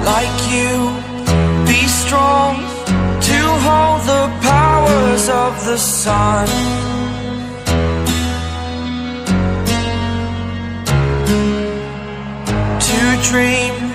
like you. Be strong to hold the powers of the sun. To dream